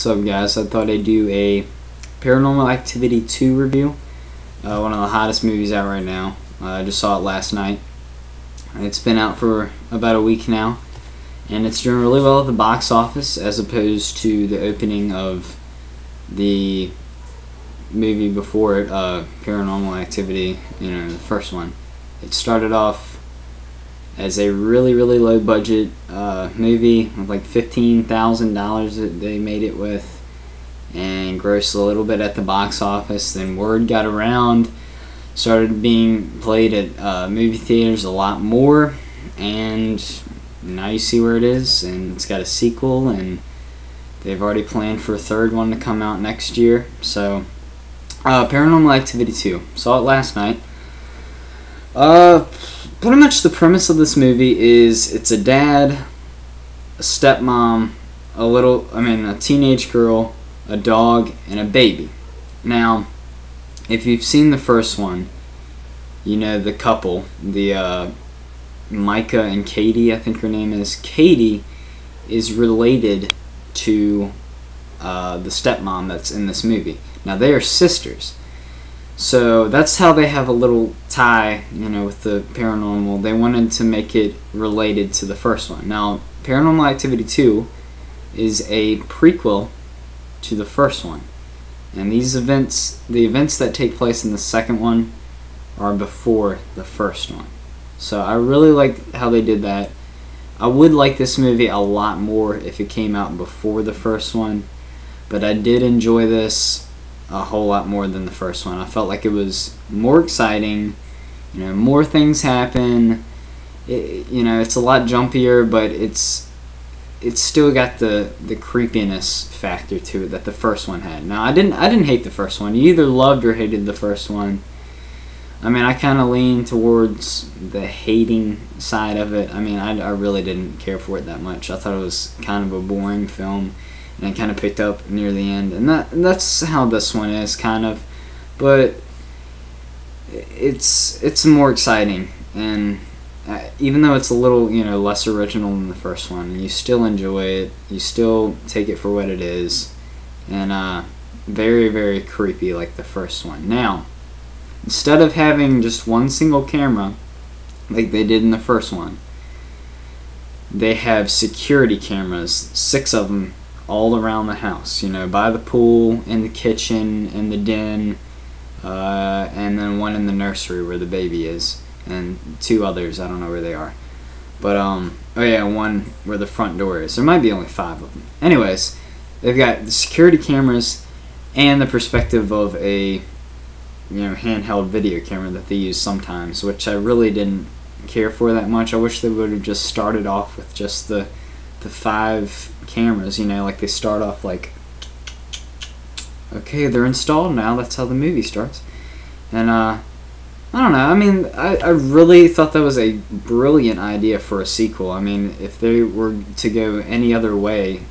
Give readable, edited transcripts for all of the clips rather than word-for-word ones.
What's up, guys? I thought I'd do a Paranormal Activity 2 review. One of the hottest movies out right now. I just saw it last night. It's been out for about a week now, and it's doing really well at the box office as opposed to the opening of the movie before it, Paranormal Activity, the first one. It started off as a really low budget movie with like $15,000 that they made it with, and grossed a little bit at the box office. Then word got around, started being played at movie theaters a lot more, and now you see where it is, and it's got a sequel, and they've already planned for a third one to come out next year. So Paranormal Activity 2, saw it last night. Pretty much the premise of this movie is it's a dad, a stepmom, a teenage girl, a dog, and a baby. Now, if you've seen the first one, you know the couple, the Micah and Katie, I think her name is. Katie is related to the stepmom that's in this movie. Now, they are sisters. So that's how they have a little tie, with the paranormal. They wanted to make it related to the first one. Now, Paranormal Activity 2 is a prequel to the first one. And these events, the events that take place in the second one, are before the first one. So I really like how they did that. I would like this movie a lot more if it came out before the first one, but I did enjoy this a whole lot more than the first one. I felt like it was more exciting, more things happen. It's a lot jumpier, but it's still got the creepiness factor to it that the first one had. Now, I didn't hate the first one. You either loved or hated the first one. I kind of lean towards the hating side of it. I really didn't care for it that much. I thought it was kind of a boring film, and it kind of picked up near the end, and that's how this one is, kind of. But it's more exciting, and even though it's a little less original than the first one, you still enjoy it. You still take it for what it is, and very creepy like the first one. Now, instead of having just one single camera like they did in the first one, they have security cameras, 6 of them, all around the house, by the pool, in the kitchen, in the den, and then one in the nursery where the baby is, and 2 others, I don't know where they are. But, one where the front door is. There might be only 5 of them. Anyways, they've got the security cameras and the perspective of a, handheld video camera that they use sometimes, which I really didn't care for that much. I wish they would have just started off with just the 5 cameras, like they start off like, okay, they're installed now, that's how the movie starts. And I don't know, I really thought that was a brilliant idea for a sequel. If they were to go any other way,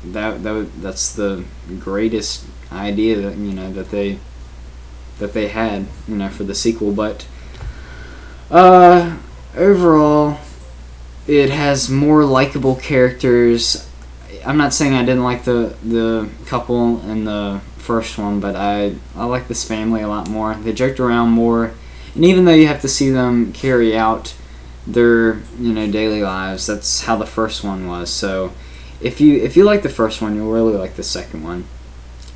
that's the greatest idea that that they had, for the sequel. But overall, it has more likable characters. I'm not saying I didn't like the couple in the first one, but I like this family a lot more. They joked around more, and even though you have to see them carry out their daily lives, that's how the first one was. So if you like the first one, you'll really like the second one.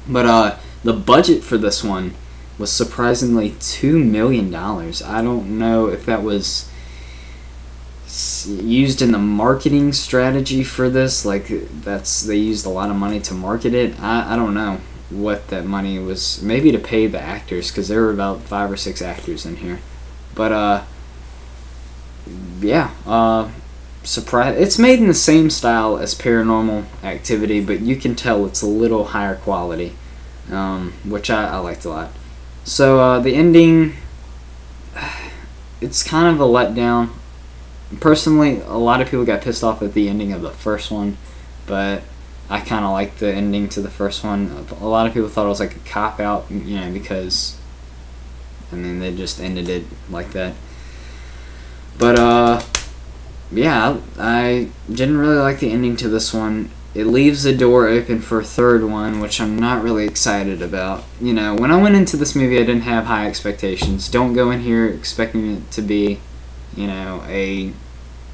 But the budget for this one was surprisingly $2 million. I don't know if that was used in the marketing strategy for this, they used a lot of money to market it. I don't know what that money was, maybe to pay the actors, because there were about 5 or 6 actors in here. But surprise, it's made in the same style as Paranormal Activity, but you can tell it's a little higher quality, which I liked a lot. So the ending, it's kind of a letdown. Personally, a lot of people got pissed off at the ending of the first one, but I kind of liked the ending to the first one. A lot of people thought it was like a cop-out, because, they just ended it like that. But, yeah, I didn't really like the ending to this one. it leaves the door open for a third one, which I'm not really excited about. You know, when I went into this movie, I didn't have high expectations. Don't go in here expecting it to be, you know,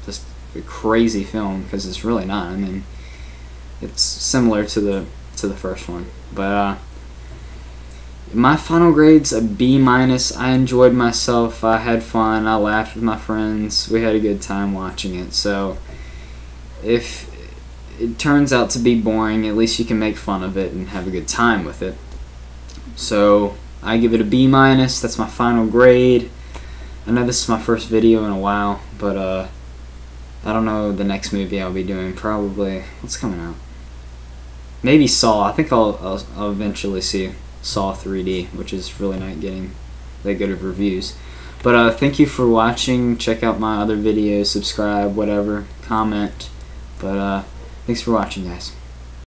just a crazy film, because it's really not. I mean, it's similar to the first one, but my final grade's a B-. I enjoyed myself. I had fun. I laughed with my friends. We had a good time watching it. So if it turns out to be boring, at least you can make fun of it and have a good time with it. So I give it a B-. That's my final grade. I know this is my first video in a while, but I don't know the next movie I'll be doing. Probably, what's coming out? Maybe Saw. I think I'll eventually see Saw 3D, which is really not getting that good of reviews. But thank you for watching. Check out my other videos, subscribe, whatever, comment. But thanks for watching, guys.